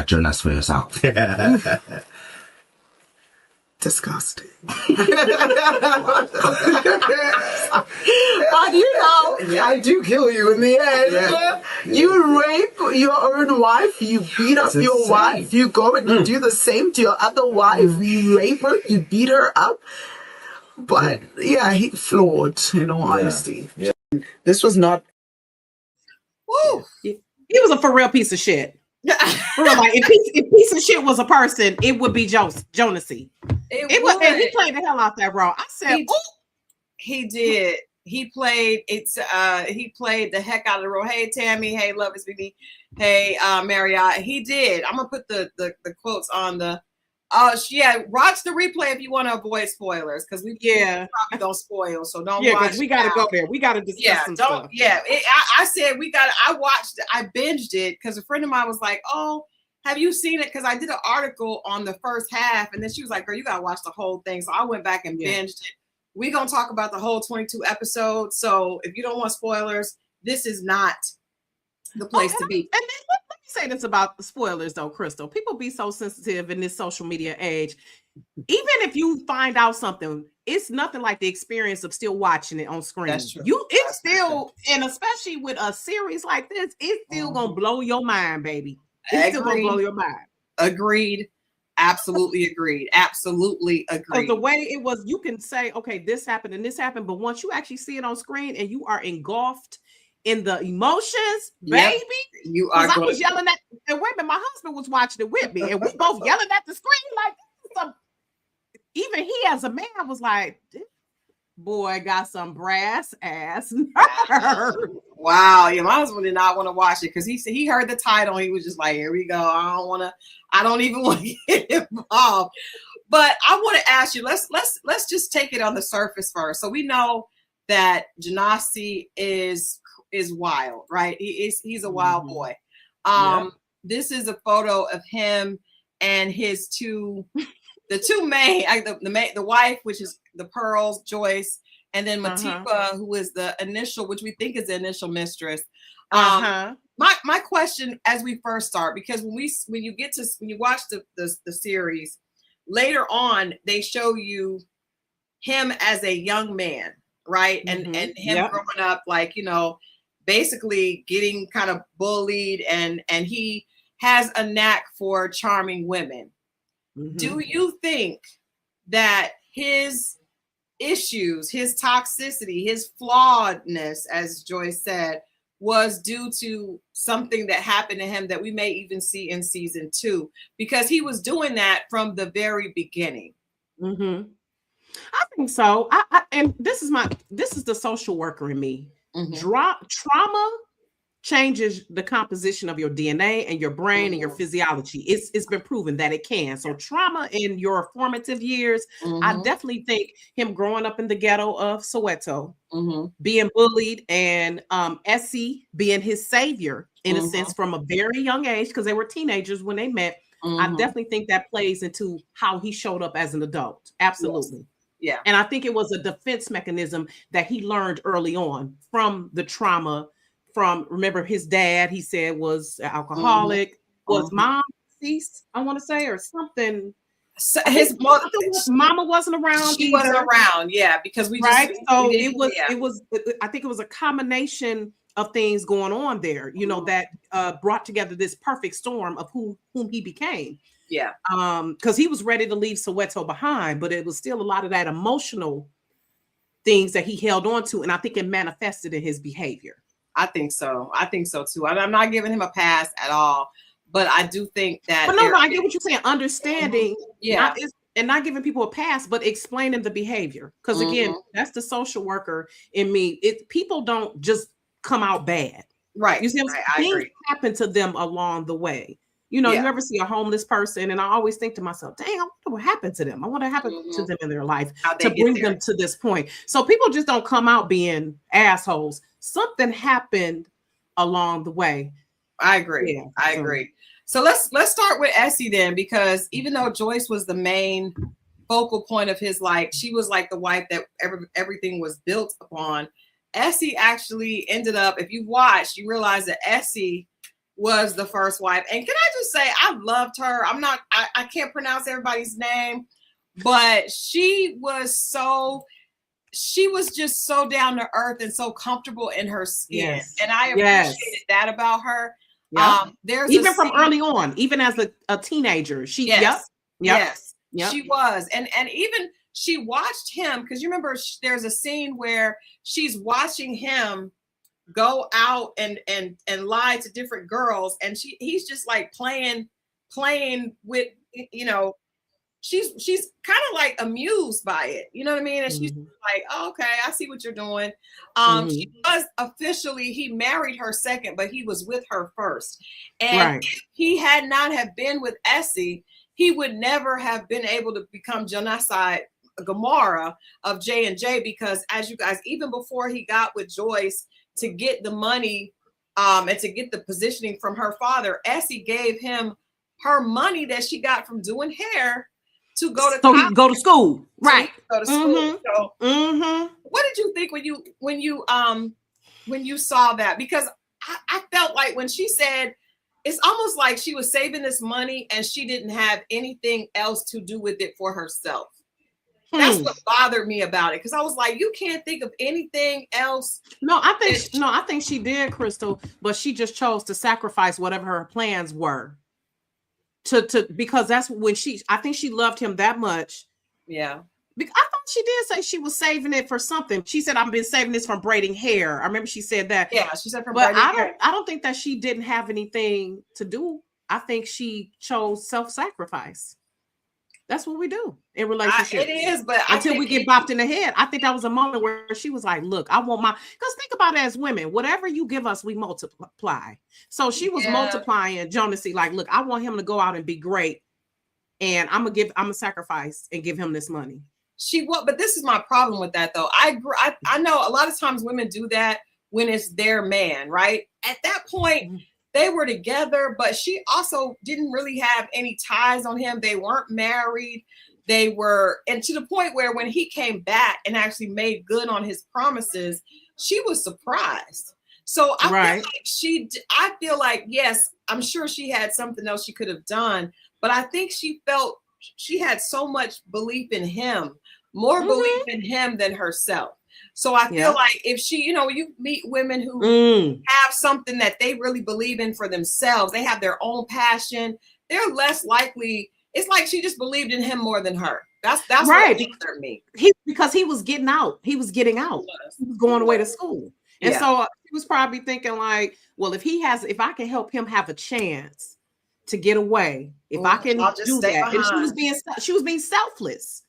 journalists for yourself. Disgusting. But you know, I do kill you in the end. Yeah. You rape your own wife, you beat up your wife, you go and you do the same to your other wife, you rape her, you beat her up. But yeah, he flawed, in all honesty. Yeah. This was not. Woo. He was a for real piece of shit. For real, like, if piece of shit was a person, it would be Jonasy. It was, and he played the hell out that role. I said, he did. He played he played the heck out of the role. Hey Tammy, hey Love is BB, hey Marriott. He did. I'm gonna put the quotes on the watch the replay if you want to avoid spoilers, because we probably don't spoil, so don't watch. Because we gotta go there. We gotta discuss some stuff. I said I binged it because a friend of mine was like, oh, have you seen it? Because I did an article on the first half, and then she was like, girl, you gotta watch the whole thing. So I went back and binged it. We're gonna talk about the whole 22 episodes. So if you don't want spoilers, this is not the place to be. And then, let me say this about the spoilers though, Christal. People be so sensitive in this social media age. Even if you find out something, it's nothing like the experience of still watching it on screen. That's true. It's still, and especially with a series like this, it's still gonna blow your mind, baby. It's still gonna blow your mind. Agreed. Absolutely agreed. Absolutely agreed. Because the way it was, you can say, okay, this happened and this happened, but once you actually see it on screen and you are engulfed in the emotions, baby, you are. I was yelling at, and wait a minute, my husband was watching it with me, and we both yelling at the screen like, even he as a man was like, this boy got some brass ass nerve. Wow, yeah, my husband did not want to watch it because he heard the title. He was just like, here we go. I don't even want to get involved. But I want to ask you, let's just take it on the surface first. So we know that Jonasy is wild, right? He's a wild boy. This is a photo of him and his the two main, the wife, which is the Pearls, Joyce, and then Matifa, who is the initial, which we think is the initial mistress. My question as we first start, because when you watch the series, later on they show you him as a young man, right? And him growing up, like, basically getting kind of bullied, and he has a knack for charming women. Do you think that his issues, his toxicity, his flawedness, as Joyce said, was due to something that happened to him that we may even see in season 2? Because he was doing that from the very beginning. I think so. And this is the social worker in me. Trauma changes the composition of your DNA and your brain and your physiology. It's been proven that it can. So trauma in your formative years, I definitely think him growing up in the ghetto of Soweto, being bullied, and Essie being his savior in a sense from a very young age, because they were teenagers when they met. I definitely think that plays into how he showed up as an adult. Absolutely. Yeah. And I think it was a defense mechanism that he learned early on from the trauma. Remember, his dad, he said, was alcoholic. Was mom deceased, I want to say, or something. So his mama wasn't around. She wasn't around, because we right. So it was. I think it was a combination of things going on there, that brought together this perfect storm of whom he became. Yeah. Because he was ready to leave Soweto behind, but it was still a lot of that emotional things that he held on to, and I think it manifested in his behavior. I think so too. I'm not giving him a pass at all, but I do think that. But no, I get what you're saying. Understanding, and not giving people a pass, but explaining the behavior. Because again, that's the social worker in me. People don't just come out bad, right? You see, things happen to them along the way. You ever see a homeless person, and I always think to myself, dang, I wonder what happened to them. I wonder what happened to them in their life to bring them to this point. So people just don't come out being assholes. Something happened along the way. I agree. I agree. So let's start with Essie then, because even though Joyce was the main focal point of his life, she was like the wife that everything was built upon. Essie actually ended up, if you watch, you realize that Essie was the first wife. And can I just say, I loved her. I can't pronounce everybody's name, but she was just so down to earth and so comfortable in her skin. Yes. And I appreciated that about her. Yeah. There's even from early on, even as a teenager, she she was. And even she watched him, because you remember there's a scene where she's watching him go out and lie to different girls, and he's just like playing with, you know, she's kind of like amused by it, you know what I mean? And she's like, oh, okay, I see what you're doing. She was officially, he married her second, but he was with her first. And if he had not have been with Essie, he would never have been able to become Genocide Gomorrah of J&J, because as you guys, even before he got with Joyce to get the money and to get the positioning from her father, Essie gave him her money that she got from doing hair to go to college, go to school, right? Go to school. So, what did you think when you saw that? Because I felt like when she said, it's almost like she was saving this money and she didn't have anything else to do with it for herself. That's what bothered me about it, because I was like, you can't think of anything else. No, I think she did, Christal, but she just chose to sacrifice whatever her plans were. Because that's when I think she loved him that much. Yeah. I thought she did say she was saving it for something. She said, I've been saving this from braiding hair. I remember she said that. Yeah, she said from braiding hair. I don't think that she didn't have anything to do. I think she chose self-sacrifice. That's what we do in relationships. It is, but until we get bopped in the head. I think that was a moment where she was like, look, I want because think about it as women, whatever you give us, we multiply. So she was multiplying Jonas-y, like, look, I want him to go out and be great. And I'm gonna sacrifice and give him this money. But this is my problem with that though. I know a lot of times women do that when it's their man, right? At that point, they were together, but she also didn't really have any ties on him. They weren't married. And to the point where when he came back and actually made good on his promises, she was surprised. So I feel like, yes, I'm sure she had something else she could have done, but I think she felt she had so much belief in him, more belief in him than herself. So I feel like if she, you meet women who have something that they really believe in for themselves, they have their own passion, they're less likely. It's like she just believed in him more than her. That's right. What bothered me. Because he was getting out. He was getting out. He was going away to school. And so he was probably thinking like, well, if I can help him have a chance to get away, if I can do that. And she was being selfless. She was being selfless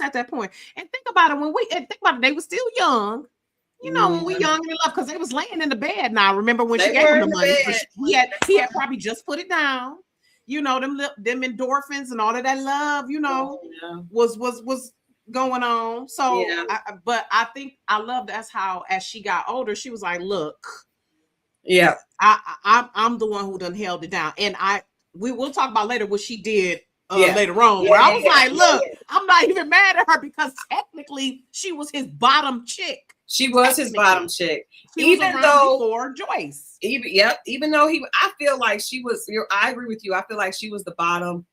at that point. And think about it, they were still young. You know, when we young and in love, because they was laying in the bed now. Remember when she gave him the money? He had probably just put it down. You know, them endorphins and all of that love, was going on. So, but I think I love that's how, as she got older, she was like, look, I'm the one who done held it down. And we will talk about later what she did later on, where I was like, look, I'm not even mad at her, because technically she was his bottom chick. She was his bottom chick. Even though before Joyce. Even though I feel like she was, I agree with you. I feel like she was the bottom,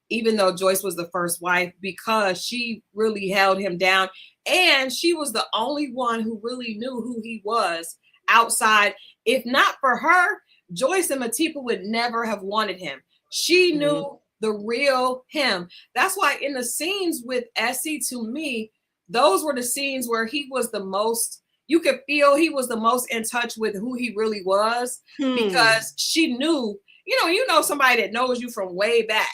even though Joyce was the first wife, because she really held him down. And she was the only one who really knew who he was outside. If not for her, Joyce and Matipa would never have wanted him. She knew the real him. That's why in the scenes with Essie, to me, those were the scenes where he was the most, you could feel he was the most in touch with who he really was, because she knew, you know somebody that knows you from way back.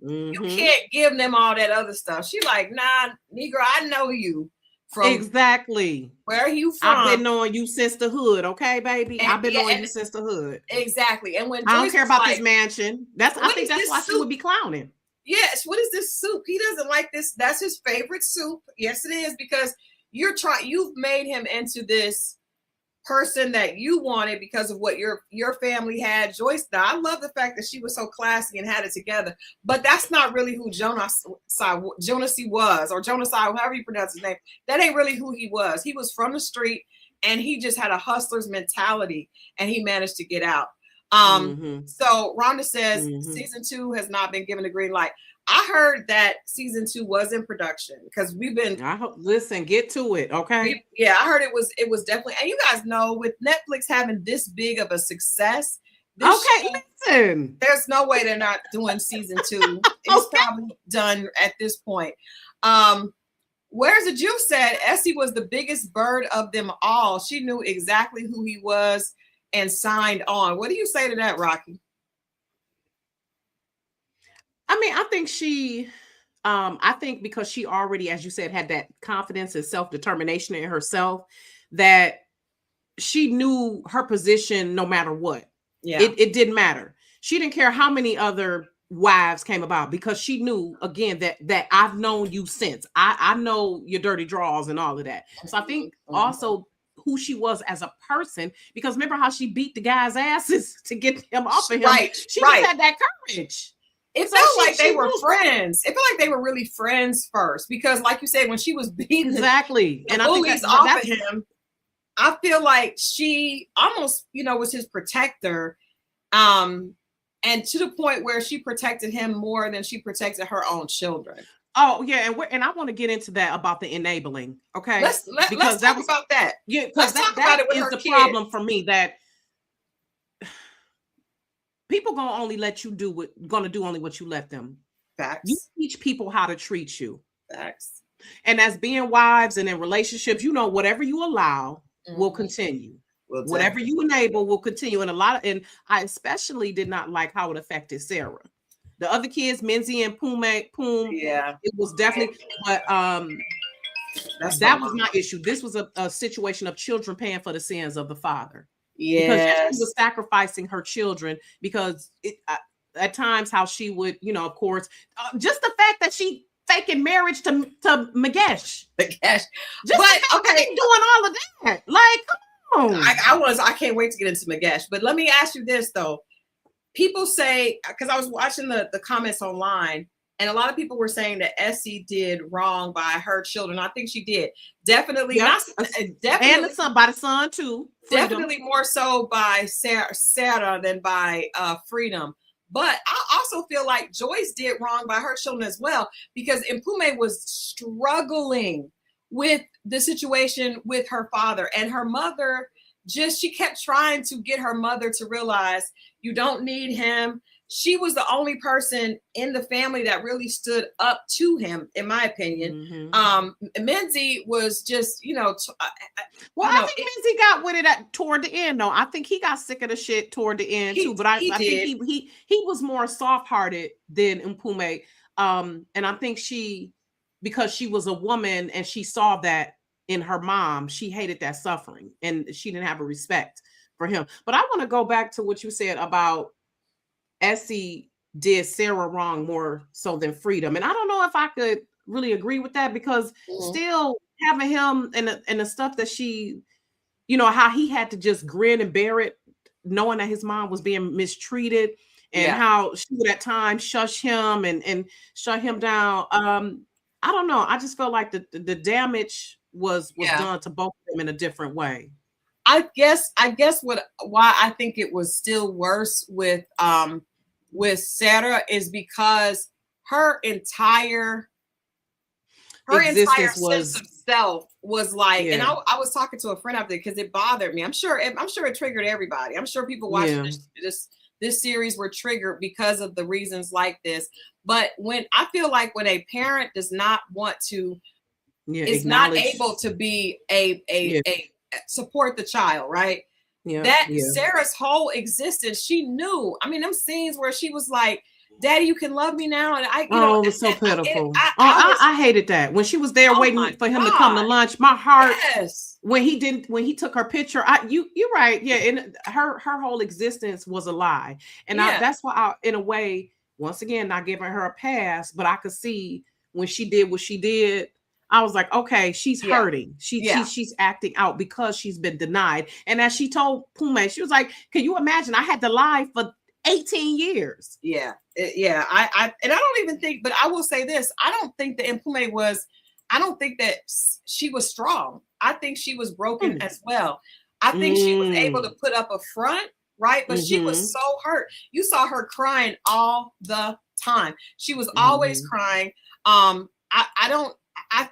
You can't give them all that other stuff. She like, nah, Negro, I know you from exactly where are you from? I've been knowing you since the hood, okay, baby. I've been knowing you since the hood. Exactly. And when I don't care about this mansion, I think that's why she would be clowning. Yes, what is this soup? He doesn't like this. That's his favorite soup. Yes, it is, because you've made him into this person that you wanted because of what your family had. Joyce, I love the fact that she was so classy and had it together, but that's not really who Jonas-y was, or Jonas-y, however you pronounce his name. That ain't really who he was. He was from the street, and he just had a hustler's mentality, and he managed to get out. So Rhonda says season 2 has not been given a green light. I heard that season 2 was in production because we've been. Listen, get to it, okay? I heard it was definitely. And you guys know, with Netflix having this big of a success, listen, there's no way they're not doing season 2. It's probably done at this point. Where's the Jew said Essie was the biggest bird of them all. She knew exactly who he was and signed on. What do you say to that, Rocky? I mean, I think I think because she already, as you said, had that confidence and self-determination in herself, that she knew her position no matter what. Yeah. It didn't matter. She didn't care how many other wives came about, because she knew, again, that I've known you since. I know your dirty draws and all of that. So I think also who she was as a person, because remember how she beat the guys' asses to get them off of him. Right. She just had that courage. It felt like they were friends. It felt like they were really friends first, because, like you said, when she was beating the bullies off of him, I feel like she almost, was his protector, and to the point where she protected him more than she protected her own children. Oh yeah, and I want to get into that about the enabling. Okay, let's talk about that. Yeah, because that is the problem for me, that people gonna only let you do only what you let them. Facts. You teach people how to treat you. Facts. And as being wives and in relationships, whatever you allow will continue. Whatever you enable will continue. And I especially did not like how it affected Sarah. The other kids, Menzie and Poom, it was definitely, but that was my issue. This was a situation of children paying for the sins of the father. Yeah, because she was sacrificing her children, because at times how she would, of course, just the fact that she faking marriage to Magesh. Just okay, doing all of that, like, come on. I can't wait to get into Magesh, but let me ask you this though. People say, because I was watching the comments online, and a lot of people were saying that Essie did wrong by her children. I think she did. Definitely. Yep. Definitely. And by the son too. Freedom. Definitely more so by Sarah than by Freedom. But I also feel like Joyce did wrong by her children as well, because Mpume was struggling with the situation with her father, and her mother she kept trying to get her mother to realize, you don't need him. She was the only person in the family that really stood up to him, in my opinion. Menzie was just, I think Menzie got with it toward the end, though. I think he got sick of the shit toward the end too. But I think he was more soft-hearted than Mpume. And I think because she was a woman and she saw that in her mom, she hated that suffering, and she didn't have a respect for him. But I want to go back to what you said about Essie did Sarah wrong more so than Freedom. And I don't know if I could really agree with that, because still having him and the stuff that she, how he had to just grin and bear it, knowing that his mom was being mistreated, and how she would at times shush him and shut him down. I don't know. I just felt like the damage was done to both of them in a different way. I guess why I think it was still worse with Sarah is because her entire sense of self was like, and I was talking to a friend after, because it bothered me. I'm sure it triggered everybody. I'm sure people watching this series were triggered because of the reasons like this. But when a parent does not want to, is not able to be a support the child, right? Sarah's whole existence, she knew. I mean, them scenes where she was like, "Daddy, you can love me now," and it was so pitiful. I hated that when she was there waiting for him to come to lunch. My heart, when he took her picture. You're right, and her whole existence was a lie, and that's why in a way, once again, not giving her a pass, but I could see when she did what she did. I was like, okay, she's hurting. She's acting out because she's been denied. And as she told Pume, she was like, can you imagine? I had to lie for 18 years. I don't even think, but I will say this. I don't think that I don't think that she was strong. I think she was broken as well. I think she was able to put up a front, right? But she was so hurt. You saw her crying all the time. She was always crying. I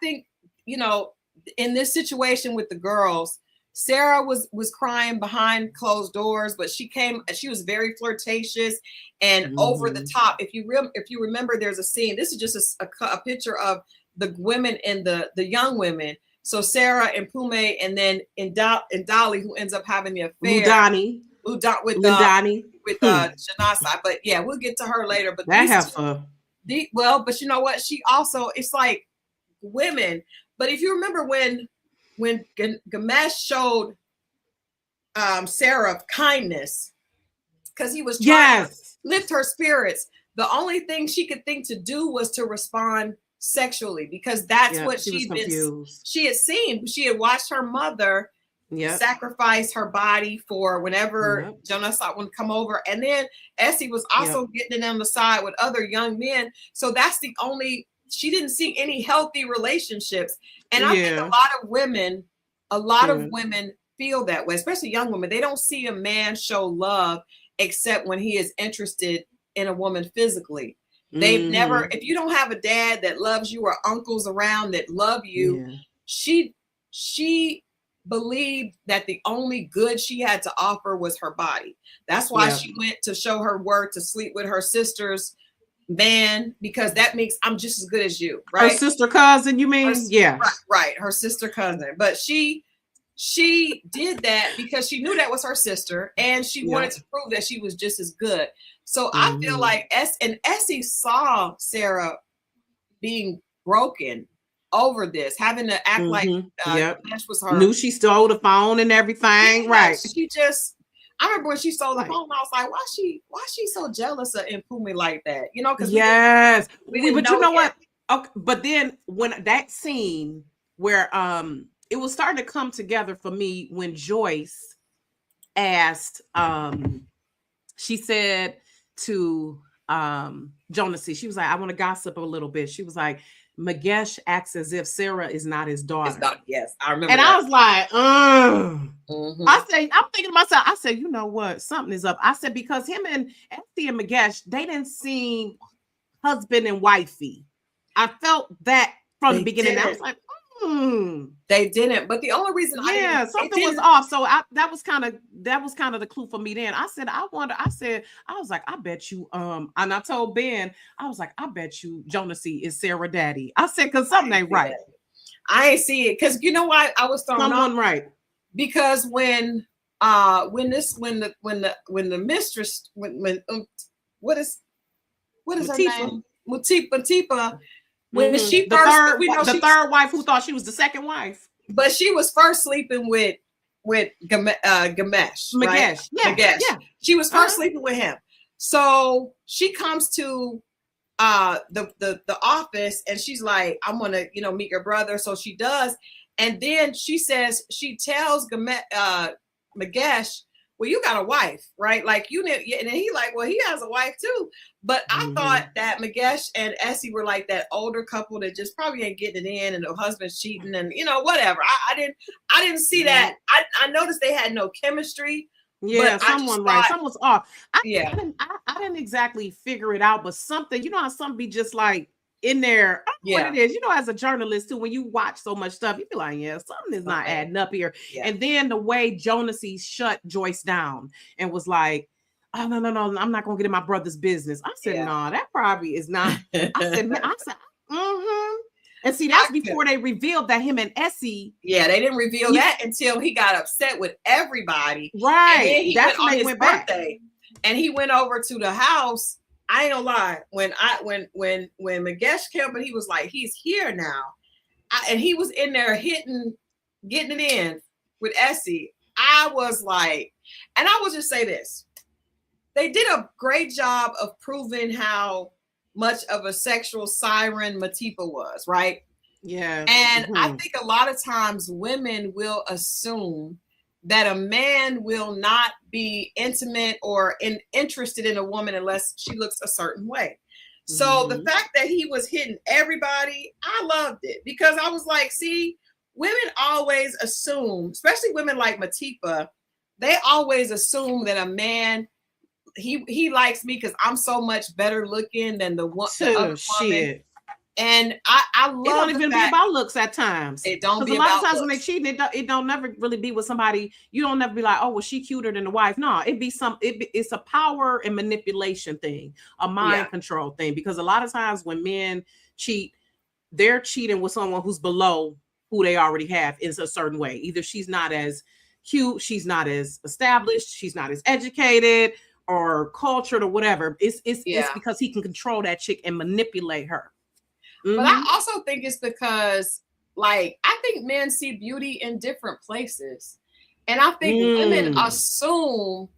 think, you know, in this situation with the girls, Sarah was crying behind closed doors, but she was very flirtatious and over the top. If you remember, there's a scene. This is just a picture of the women and the young women. So Sarah and Pume, and then in Dolly, who ends up having the affair. Ludani. With Janasa. But yeah, we'll get to her later. But but you know what? She also, it's like women. But if you remember when Gamesh showed Sarah kindness, because he was trying to lift her spirits, the only thing she could think to do was to respond sexually, because that's what she had seen. She had watched her mother sacrifice her body for whenever Jonas would come over, and then Essie was also getting on the side with other young men. So that's the only, she didn't see any healthy relationships. And I think a lot of women feel that way, especially young women. They don't see a man show love except when he is interested in a woman physically. They've never, if you don't have a dad that loves you or uncles around that love you, she believed that the only good she had to offer was her body. That's why she went to show her worth, to sleep with her sister's man, because that makes, I'm just as good as you, right? Her sister cousin, you mean? Right, her sister cousin. But she did that because she knew that was her sister, and she wanted to prove that she was just as good. So I feel like Essie saw Sarah being broken over this, having to act like Gamesh was her. Knew she stole the phone and everything, right? I remember when she stole the phone, I was like, why she so jealous of Impumi like that? You know, because but you know what? Okay, but then when that scene where it was starting to come together for me when Joyce asked, she said to Jonasy, she was like, I want to gossip a little bit. She was like, Magesh acts as if Sarah is not his daughter. Yes, I remember. And I was like, I said, I'm thinking to myself, I said, you know what? Something is up. I said, because him and Essie and Magesh, they didn't seem husband and wifey. I felt that from the beginning. I was like, they didn't. But the only reason something was off. So that was kind of the clue for me then. I said, I was like, I bet you, and I told Ben, I was like, I bet you Jonasy is Sarah daddy. I said, because something ain't right. I ain't see it. Because you know why I was thrown off? Right. Because when the mistress, what is her name? Mutipa. When she the third wife who thought she was the second wife, but she was first sleeping with Gamesh, right? Magesh. She was first sleeping with him. So she comes to the office and she's like, I want to meet your brother. So she does, and then she tells Magesh, well, you got a wife, right? Like and he like, well, he has a wife too. But I thought that Magesh and Essie were like that older couple that just probably ain't getting it in, and the husband's cheating, and whatever. I didn't see that. I noticed they had no chemistry. Yeah, someone's off. I didn't exactly figure it out, but something, how some be just like in there. I don't know what it is. As a journalist too, when you watch so much stuff, you be like, something is not adding up here. Yeah. And then the way Jonasy shut Joyce down and was like, oh, no, I'm not gonna get in my brother's business. I said, no, that probably is not. I said, And see, that's before they revealed that him and Essie. Yeah, they didn't reveal that until he got upset with everybody. Right. And then he went on his birthday, and he went over to the house. I ain't gonna lie. When Magesh came, but he was like, he's here now, and he was in there getting it in with Essie. I was like, and I will just say this: they did a great job of proving how much of a sexual siren Matipa was, right? Yeah. And I think a lot of times women will assume that a man will not be intimate or interested in a woman unless she looks a certain way. So the fact that he was hitting everybody, I loved it, because I was like, see, women always assume, especially women like Matipa, they always assume that a man, he likes me because I'm so much better looking than the other woman. And I love it don't even be about looks at times. It don't be a lot about of times looks. when they cheat, it don't never really be with somebody. You don't never be like, oh, well, she cuter than the wife. No, it's a power and manipulation thing, a mind control thing. Because a lot of times when men cheat, they're cheating with someone who's below who they already have in a certain way. Either she's not as cute, she's not as established, she's not as educated or cultured or whatever. It's because he can control that chick and manipulate her. But I also think it's because, like, I think men see beauty in different places. And I think women assume,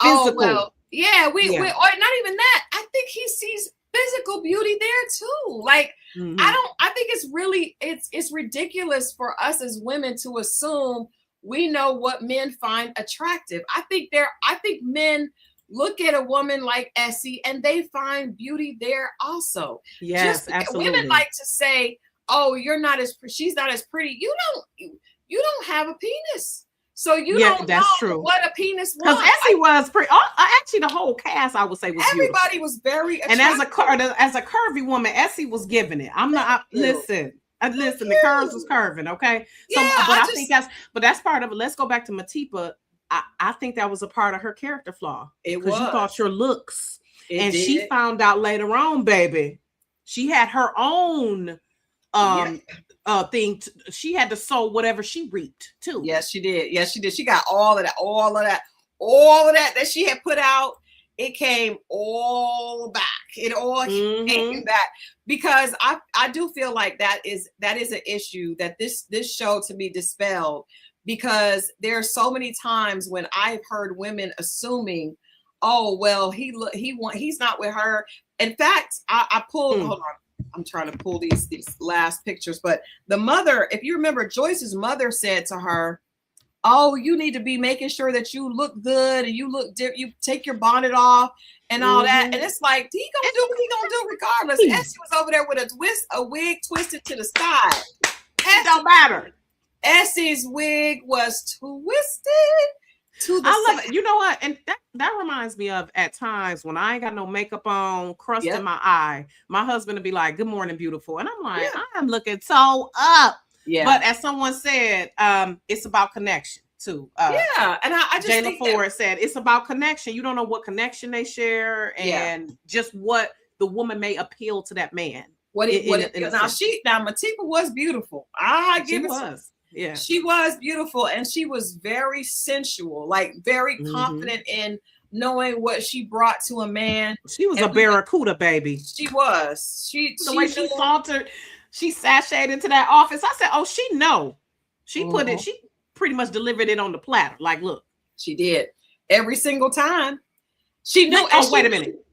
physical. Oh, well, yeah, we or not even that. I think he sees physical beauty there too. Like, I think it's ridiculous for us as women to assume we know what men find attractive. I think men look at a woman like Essie and they find beauty there also. Yes, absolutely. Women like to say, "Oh, she's not as pretty." You don't have a penis, so you don't know what a penis was. Because Essie was pretty. Actually, the whole cast, I would say, was everybody beautiful. was very attractive. And as a curvy woman, Essie was giving it. Listen. The curves was curving. Okay, so I think that's part of it. Let's go back to Matipa. I think that was a part of her character flaw. Because you thought your looks. She found out later on, baby, she had her own thing. She had to sow whatever she reaped too. Yes, she did. She got all of that she had put out. It came all back. It all came back because I do feel like that is an issue that this show to be dispelled. Because there are so many times when I've heard women assuming, oh, well, he's not with her. In fact, I pulled, hold on, I'm trying to pull these last pictures, but the mother, if you remember, Joyce's mother said to her, oh, you need to be making sure that you look good and you take your bonnet off and all that. And it's like, he gonna do what he gonna do regardless. Essie was over there with a wig twisted to the side. It don't matter. Essie's wig was twisted to the I love it. You know what? And that reminds me of at times when I ain't got no makeup on, crust in my eye, my husband would be like, good morning, beautiful. And I'm like, I'm looking so up. Yeah. But as someone said, it's about connection too. And I just Jayla Ford said it's about connection. You don't know what connection they share and just what the woman may appeal to that man. Now Matipa was beautiful. Yeah, she was beautiful, and she was very sensual, like very confident in knowing what she brought to a man. She was a barracuda, baby. She was. She sauntered, she sashayed into that office. I said, "Oh, she know." She put it. She pretty much delivered it on the platter. Like, look, she did every single time. She knew. Wait a minute.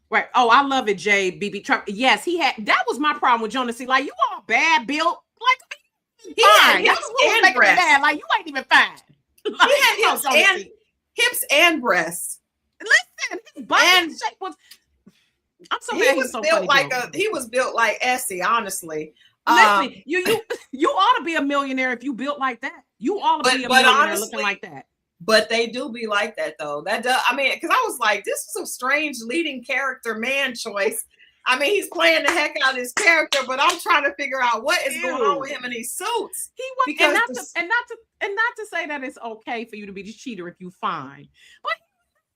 Right. Oh, I love it, Jay. BB Trump. Yes, he had. That was my problem with Jonas. Like, you all bad built. Like. He had hips and breasts. Like, you ain't even fine. Like, he had hips and breasts. Listen, his body shape was. I'm so mad he's so built he was built like Essie, honestly. Listen, you ought to be a millionaire if you built like that. You ought to be a millionaire honestly, looking like that. But they do be like that though. That does. I mean, because I was like, this is a strange leading character man choice. I mean, he's playing the heck out of his character, but I'm trying to figure out what is going on with him in these suits. He was, because not to say that it's okay for you to be the cheater if you fine, but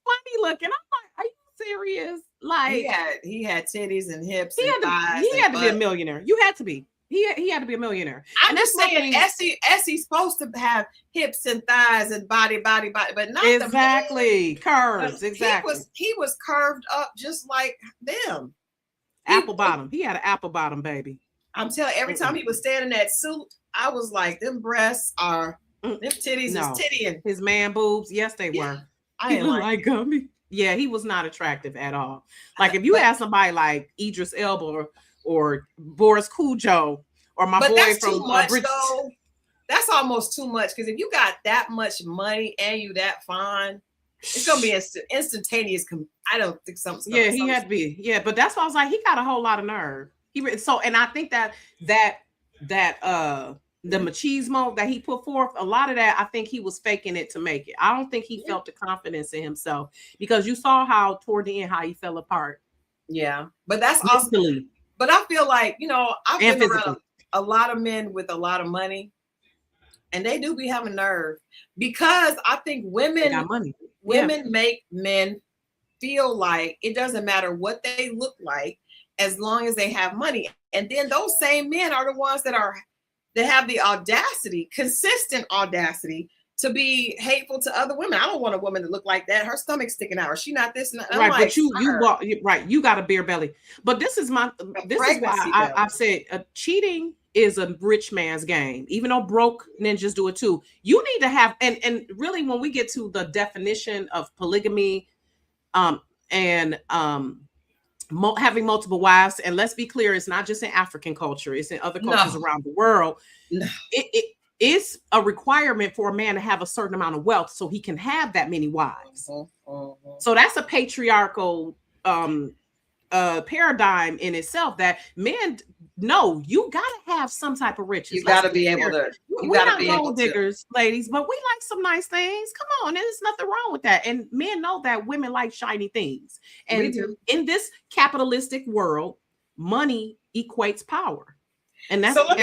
funny looking. I'm like, are you serious? Like, he had titties and hips. He had to be a millionaire. You had to be. He had to be a millionaire. I'm just saying, Essie's supposed to have hips and thighs and body, but not exactly curves. Exactly. He was curved up just like them. Apple bottom. He had an apple bottom, baby. I'm telling you, every time he was standing in that suit, I was like, them breasts are, them titties is tittying. His man boobs, yes, they were. I ain't like gummy. Yeah, he was not attractive at all. Like, if you had somebody like Idris Elba or Boris Cujo or my boy that's from too much, though. That's almost too much, because if you got that much money and you that fine, it's gonna be instantaneous. I don't think something. Yeah, he had to be. Yeah, but that's why I was like, he got a whole lot of nerve. And I think that the machismo that he put forth, a lot of that, I think he was faking it to make it. I don't think he felt the confidence in himself, because you saw how toward the end how he fell apart. Yeah, but that's mentally. awesome. But I feel like, you know, I've And been around a lot of men with a lot of money, and they do be having nerve, because I think women make men feel like it doesn't matter what they look like as long as they have money. And then those same men are the ones that have the audacity, consistent audacity, to be hateful to other women. I don't want a woman to look like that. Her stomach's sticking out. Or she not this and that. Right, like, but you got a bare belly. But this is why I've said cheating is a rich man's game. Even though broke ninjas do it too. You need to have, and really when we get to the definition of polygamy, having multiple wives, and let's be clear, it's not just in African culture, it's in other cultures around the world. It is a requirement for a man to have a certain amount of wealth so he can have that many wives. So that's a patriarchal paradigm in itself, that men know you gotta have some type of riches. You gotta be able to. We're not gold diggers, ladies, but we like some nice things. Come on, there's nothing wrong with that. And men know that women like shiny things. And in this capitalistic world, money equates power. And that's so. Let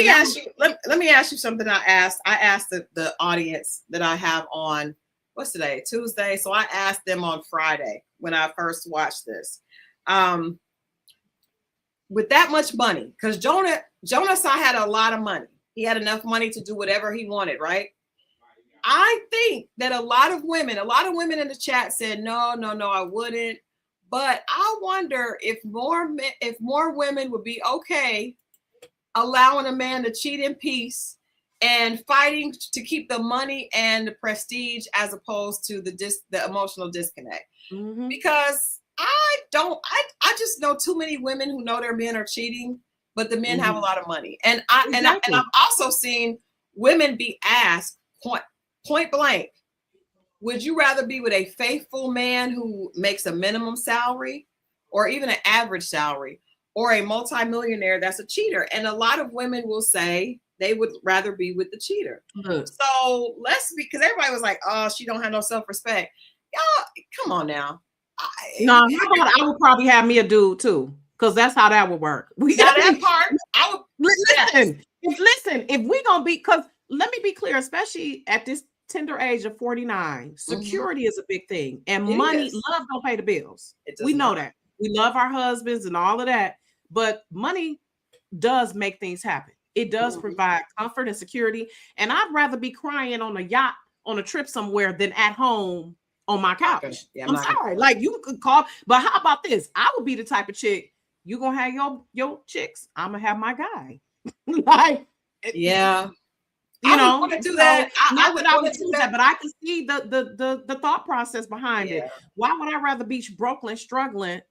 me ask you something. I asked the audience that I have on, what's today? Tuesday. So I asked them on Friday when I first watched this. With that much money, because Jonas had a lot of money. He had enough money to do whatever he wanted, right? I think that a lot of women in the chat said, no, I wouldn't. But I wonder if more women would be okay allowing a man to cheat in peace and fighting to keep the money and the prestige, as opposed to the emotional disconnect. Because I just know too many women who know their men are cheating, but the men have a lot of money. And I've also seen women be asked point blank, would you rather be with a faithful man who makes a minimum salary, or even an average salary, or a multimillionaire that's a cheater? And a lot of women will say they would rather be with the cheater. So because everybody was like, oh, she don't have no self-respect. Y'all, come on now. I would probably have me a dude too, because that's how that would work. That part, I would listen. If we gonna be, because let me be clear, especially at this tender age of 49, security is a big thing, and love don't pay the bills. We know that. We love our husbands and all of that, but money does make things happen. It does provide comfort and security, and I'd rather be crying on a yacht on a trip somewhere than at home on my couch. I'm sorry. Like, you could call, but how about this? I would be the type of chick, you gonna have your chicks, I'm gonna have my guy. Like, you know, want to do that. I would do that, but I can see the thought process behind it. Why would I rather be broke and struggling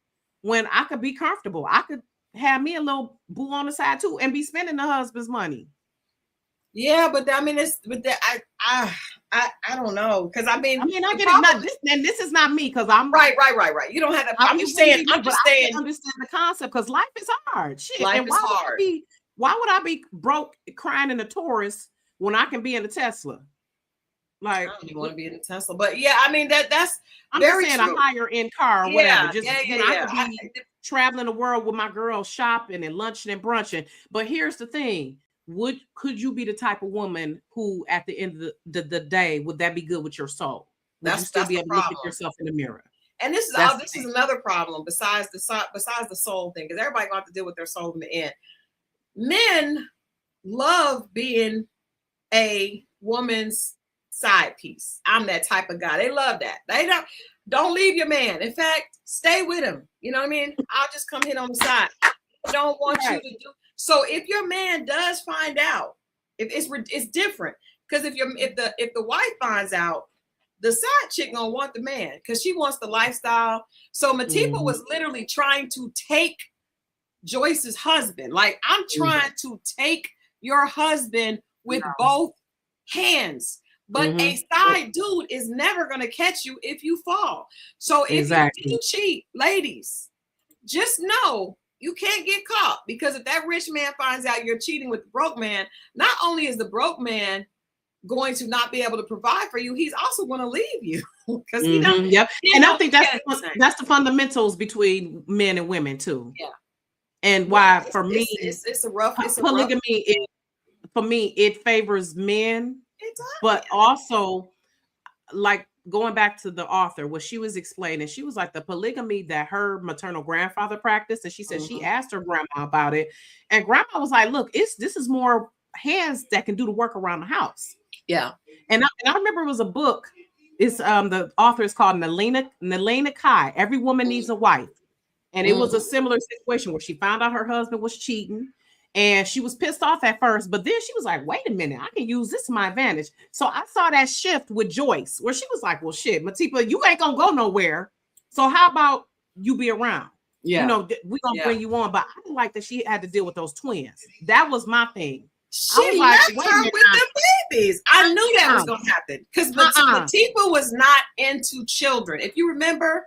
when I could be comfortable? I could have me a little boo on the side too and be spending the husband's money. Yeah, but I mean, I don't know, because I get it. And this is not me, because I'm right. You don't have to. I'm just saying. I understand the concept, because life is hard. Shit, life is hard. Why would I be broke crying in a Taurus when I can be in a Tesla? Like, I don't even want to be in a Tesla, but yeah, I mean that's. I'm just saying true. A higher end car or whatever. I could be traveling the world with my girls, shopping and lunching and brunching. But here's the thing. Could you be the type of woman who, at the end of the day, would that be good with your soul? Would you still be able to look at yourself in the mirror? And this is another problem besides the soul thing, because everybody gonna have to deal with their soul in the end. Men love being a woman's side piece. I'm that type of guy. They love that. They don't leave your man. In fact, stay with him. You know what I mean? I'll just come hit on the side. I don't want you to do. So if your man does find out, if it's different, because if the wife finds out, the side chick gonna want the man because she wants the lifestyle. So Matipa was literally trying to take Joyce's husband. Like, I'm trying to take your husband with both hands. But a side dude is never gonna catch you if you fall. So if you do cheat, ladies, just know you can't get caught, because if that rich man finds out you're cheating with the broke man, not only is the broke man going to not be able to provide for you, he's also going to leave you because he don't. Yep. And I think that's the fundamentals between men and women too. Yeah. And why for me it's a rough polygamy is, for me, it favors men, but also, like, going back to the author, what she was explaining, she was like, the polygamy that her maternal grandfather practiced, and she said she asked her grandma about it, and grandma was like, look, this is more hands that can do the work around the house. Yeah. And I remember it was a book. It's the author is called Nalena Kai. Every Woman Needs a Wife. And it was a similar situation where she found out her husband was cheating, and she was pissed off at first, but then she was like, wait a minute, I can use this to my advantage. So I saw that shift with Joyce, where she was like, well, shit, Matipa, you ain't gonna go nowhere. So how about you be around? Yeah. You know, we're gonna bring you on. But I didn't like that she had to deal with those twins. That was my thing. She left her with the babies. I knew that was gonna happen, because Matipa was not into children. If you remember,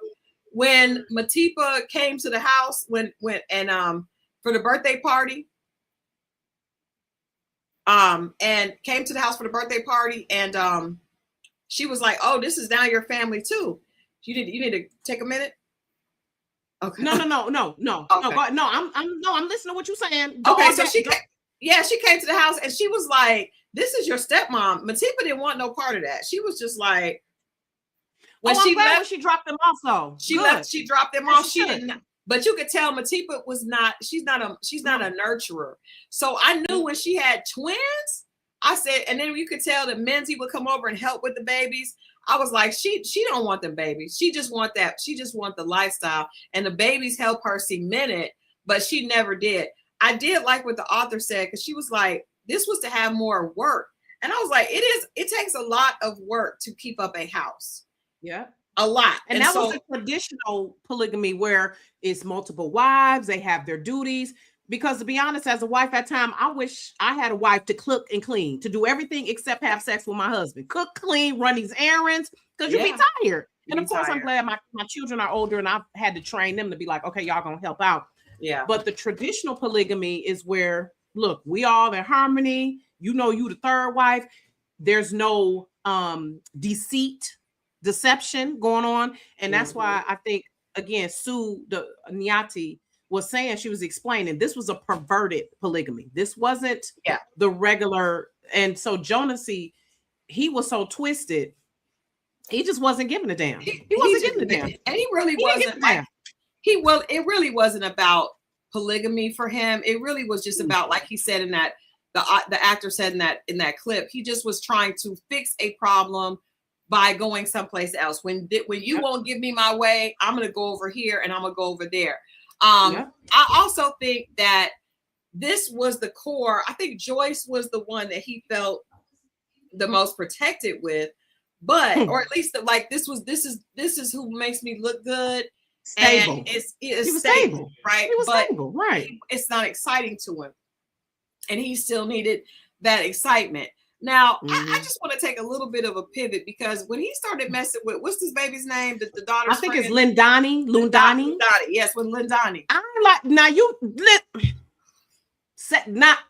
when Matipa came to the house for the birthday party, and came to the house for the birthday party, and she was like, "Oh, this is now your family too. You need to take a minute." Okay. No. Okay. No. I'm listening to what you're saying. Okay, so she came to the house, and she was like, "This is your stepmom." Matipa didn't want no part of that. She was just like, when she left, when she dropped them off, though. She dropped them off. She didn't. But you could tell Matipa was not. She's not a nurturer. So I knew when she had twins, I said, and then you could tell that Menzie would come over and help with the babies. I was like, she don't want them babies. She just want that. She just want the lifestyle, and the babies help her cement it. But she never did. I did like what the author said, because she was like, this was to have more work, and I was like, it takes a lot of work to keep up a house. Yeah. A lot. And that was a traditional polygamy where it's multiple wives, they have their duties. Because to be honest, as a wife at time, I wish I had a wife to cook and clean, to do everything except have sex with my husband. Cook, clean, run these errands, because you'd be tired. And of course, I'm glad my children are older, and I've had to train them to be like, okay, y'all gonna help out. Yeah. But the traditional polygamy is where, look, we all in harmony. You know, you the third wife. There's no deception going on. And that's why I think, again, Sue the Nyati was saying, she was explaining, this was a perverted polygamy. This wasn't the regular. And so Jonasy, he was so twisted, he just wasn't giving a damn. He wasn't giving a damn. And he really wasn't like, it really wasn't about polygamy for him. It really was just about, like he said in that, the actor said in that clip, he just was trying to fix a problem by going someplace else. When you won't give me my way, I'm going to go over here and I'm going to go over there. I also think that this was the core. I think Joyce was the one that he felt the most protected with, but or at least like this is who makes me look good. Stable. And it's stable, right? He was stable, right? It's not exciting to him, and he still needed that excitement. Now, I just want to take a little bit of a pivot, because when he started messing with, what's this baby's name? The daughter's I think friend? it's Lundani. Yes, with Lundani. I'm like, now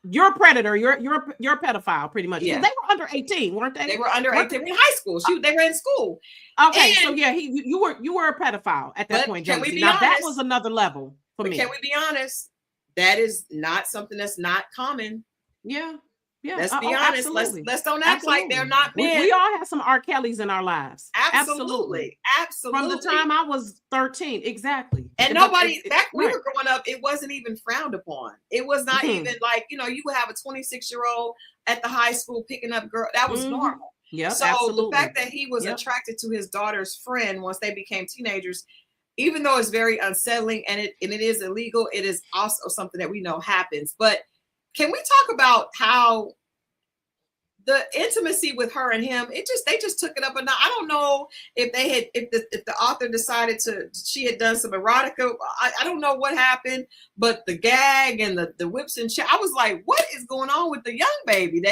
you're a predator. You're a pedophile, pretty much. Yeah. They were under 18, weren't they? They were under 18. They were in high school. They were in school. Okay, so yeah, you were a pedophile at that point, Jonesy. Now that was another level for me. Can we be honest? That is not something that's not common. Yeah. Let's be honest. Let's don't act like they're not men. We all have some R. Kellys in our lives. Absolutely. From the time I was 13, exactly. And nobody back when we were growing up, it wasn't even frowned upon. It was not even like, you would have a 26-year-old at the high school picking up girl. That was normal. Yeah. So the fact that he was attracted to his daughter's friend once they became teenagers, even though it's very unsettling and it is illegal, it is also something that we know happens. But can we talk about how the intimacy with her and him, they just took it up a notch. I don't know if the author decided she had done some erotica. I don't know what happened, but the gag and the whips and shit, I was like, what is going on with the young baby?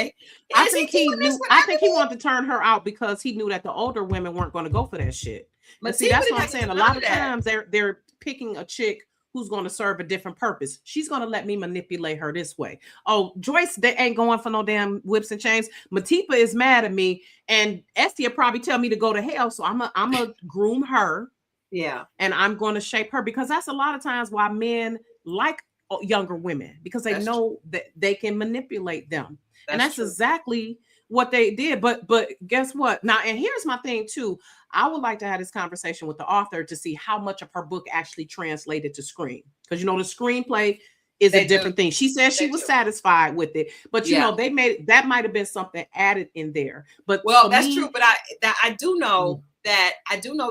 I think he wanted to turn her out because he knew that the older women weren't going to go for that shit. But see, that's what I'm saying. A lot of times they're picking a chick who's going to serve a different purpose. She's going to let me manipulate her this way. Oh, Joyce, they ain't going for no damn whips and chains. Matipa is mad at me, and Essie will probably tell me to go to hell. So I'm a groom her. Yeah. And I'm going to shape her, because that's a lot of times why men like younger women, because they know that they can manipulate them. And that's exactly what they did. But guess what? Now, and here's my thing too. I would like to have this conversation with the author to see how much of her book actually translated to screen. Because, you know, the screenplay is a different thing. She said she was satisfied with it, but you know, they made, that might have been something added in there. But well, that's true. But I do know that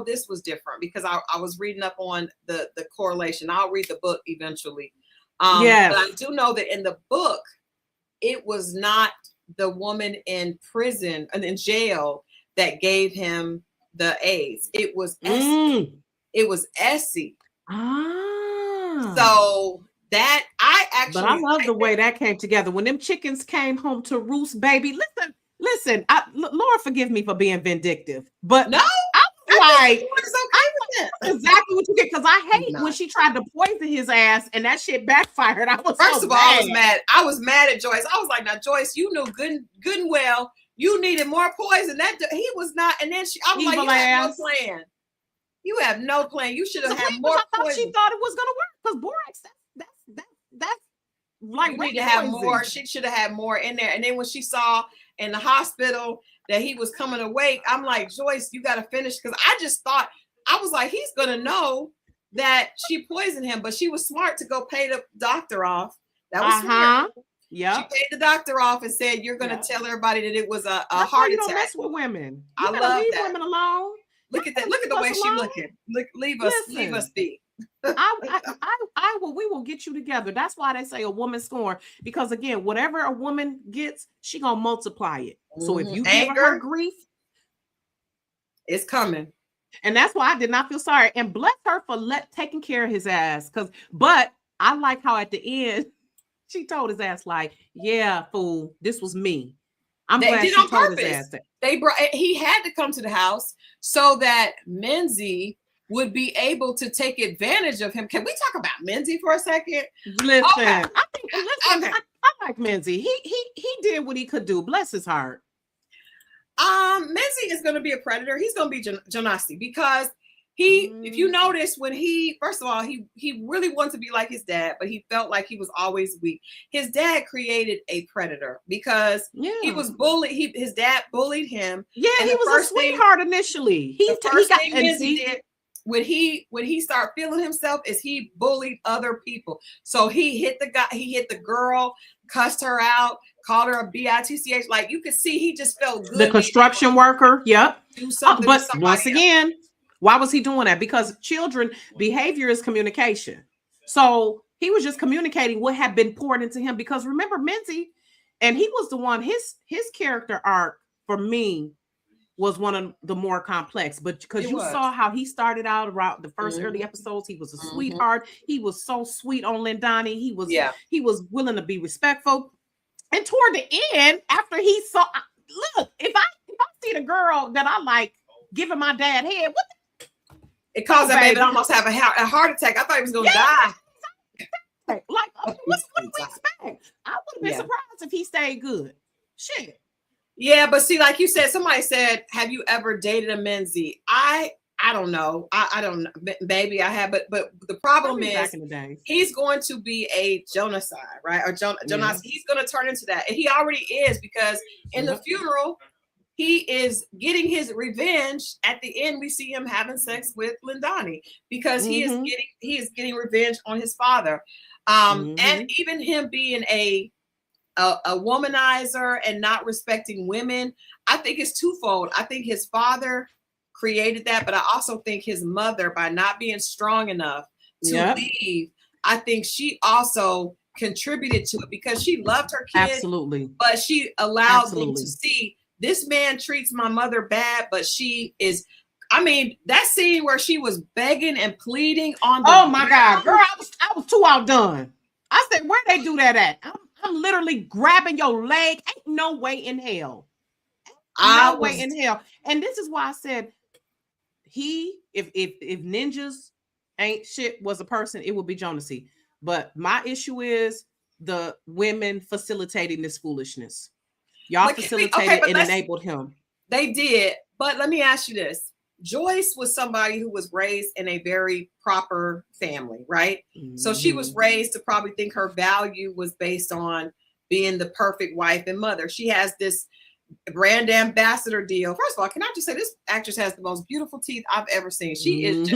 this was different, because I was reading up on the correlation. I'll read the book eventually. But I do know that in the book, it was not the woman in prison and in jail that gave him the AIDS. It was Essie. It was Essie. So that but I love the way that came together when them chickens came home to roost, baby. Listen, Lord forgive me for being vindictive, but no, I was like, exactly what you get, because I hate when she tried to poison his ass and that shit backfired. I was first of all, I was mad. I was mad at Joyce. I was like, now Joyce, you knew good and well you needed more poison. That he was not. And then I was like, you have no plan. You have no plan. You should have had more poison. She thought it was gonna work, because borax, that's like, you need to have more. She should have had more in there. And then when she saw in the hospital that he was coming awake, I'm like, Joyce, you got to finish, because I just thought, I was like, he's gonna know that she poisoned him. But she was smart to go pay the doctor off. That was smart. Yeah, she paid the doctor off and said, "You're going to tell everybody that it was a heart attack." You don't mess with women. I love leave that. women alone. Look at that. Look at the way she's looking. Leave us be. I will. We will get you together. That's why they say a woman scorn, because again, whatever a woman gets, she gonna multiply it. So if you give her grief, it's coming. And that's why I did not feel sorry. And bless her for taking care of his ass. But I like how at the end she told his ass, like, yeah, fool, this was me. I'm glad she told his ass that. He had to come to the house so that Menzie would be able to take advantage of him. Can we talk about Menzie for a second? Listen, I like Menzie. He did what he could do. Bless his heart. Menzie is going to be a predator. He's going to be Jonasi, because if you notice, when first of all, he really wanted to be like his dad, but he felt like he was always weak. His dad created a predator because he was bullied. His dad bullied him. Yeah, and he was a sweetheart initially. The first thing Menzie did when he started feeling himself is he bullied other people. So he hit the guy, he hit the girl, cussed her out, called her a bitch. Like, you could see he just felt good. The construction worker. Yep. Do something. But once again, why was he doing that? Because children behavior is communication. So he was just communicating what had been poured into him. Because remember, Menzie, and he was the one, his character arc for me was one of the more complex, but because you saw how he started out around the first early episodes, he was a sweetheart. He was so sweet on Lindani. He was willing to be respectful. And toward the end, after he saw, look, if I see the girl that I like giving my dad head, it caused that baby to almost have a heart attack. I thought he was going to die. Like, what do we expect? I would have been surprised if he stayed good. Shit. Yeah, but see, like you said, somebody said, have you ever dated a Menzie? I don't know. I don't know. Maybe I have, but the problem is he's going to be a genocide, right? Or Jonas, he's going to turn into that. And he already is, because in the funeral, he is getting his revenge. At the end, we see him having sex with Lindani because he is getting revenge on his father. And even him being a womanizer and not respecting women, I think it's twofold. I think his father created that, but I also think his mother, by not being strong enough to leave, I think she also contributed to it, because she loved her kids. Absolutely. But she allowed them to see, this man treats my mother bad, but she is, I mean, that scene where she was begging and pleading on the my God, girl, I was too outdone. I said, where they do that at? I'm literally grabbing your leg. Ain't no way in hell. No way in hell. And this is why I said if ninjas ain't shit was a person, it would be Jonasy. But my issue is the women facilitating this foolishness. Y'all facilitated and enabled him. They did. But let me ask you this. Joyce was somebody who was raised in a very proper family, right? Mm-hmm. So she was raised to probably think her value was based on being the perfect wife and mother. She has this brand ambassador deal. First of all, can I just say this actress has the most beautiful teeth I've ever seen. She is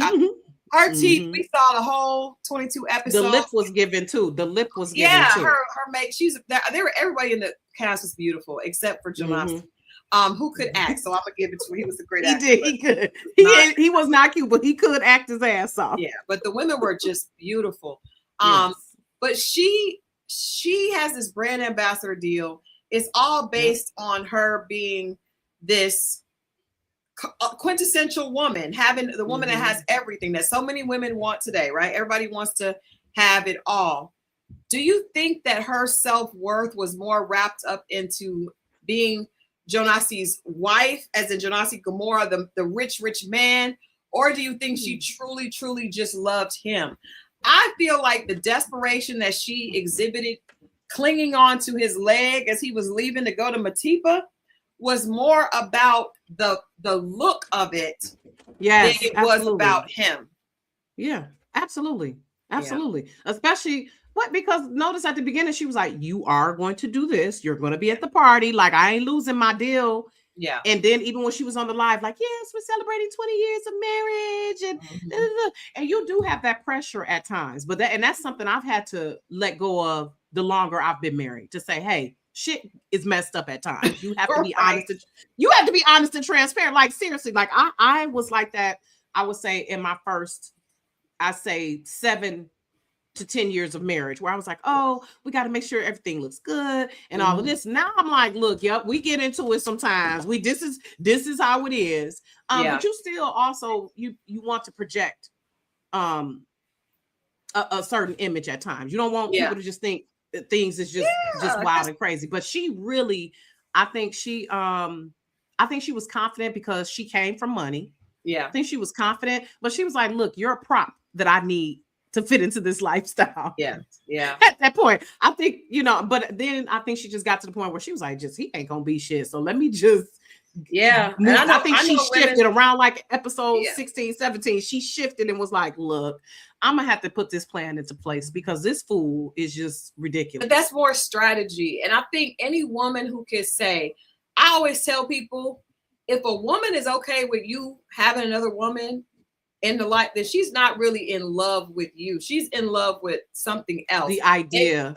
her teeth. We saw the whole 22 episodes. The lip was given too. The lip was given too. Her make. They were everybody in the cast was beautiful except for Jonasy. Who could act? So I'm gonna give it to him. He was a great actor. He could. He was not cute, but he could act his ass off. Yeah, but the women were just beautiful. But she has this brand ambassador deal. It's all based on her being this quintessential woman, having the woman that has everything that so many women want today, right? Everybody wants to have it all. Do you think that her self-worth was more wrapped up into being Jonasy's wife, as in Jonasy Gamora, the rich man, or do you think she truly just loved him? I feel like the desperation that she exhibited, clinging on to his leg as he was leaving to go to Matipa, was more about the look of it than it was about him. Yeah, absolutely. Especially because notice at the beginning she was like, you are going to do this, you're going to be at the party, like I ain't losing my deal. Yeah. And then even when she was on the live, like, yes, we're celebrating 20 years of marriage, and you do have that pressure at times, but that's something I've had to let go of the longer I've been married, to say, hey, shit is messed up at times. You have to be honest. You have to be honest and transparent. Like, seriously, like I was like that. I would say in my first, 7 to 10 years of marriage, where I was like, oh, we got to make sure everything looks good and all of this. Now I'm like, look, we get into it sometimes. This is how it is. But you still also you want to project a certain image at times. You don't want people to just think that things is just wild and crazy. But she really, I think she was confident because she came from money. Yeah. I think she was confident, but she was like, look, you're a prop that I need to fit into this lifestyle. Yeah. At that point, I think, but then I think she just got to the point where she was like, he ain't gonna be shit. So let me just move. And I think she shifted around like episode 16, 17. She shifted and was like, look, I'm gonna have to put this plan into place because this fool is just ridiculous. But that's more strategy. And I think any woman who can say, I always tell people, if a woman is okay with you having another woman in the life, then she's not really in love with you. She's in love with something else. The idea.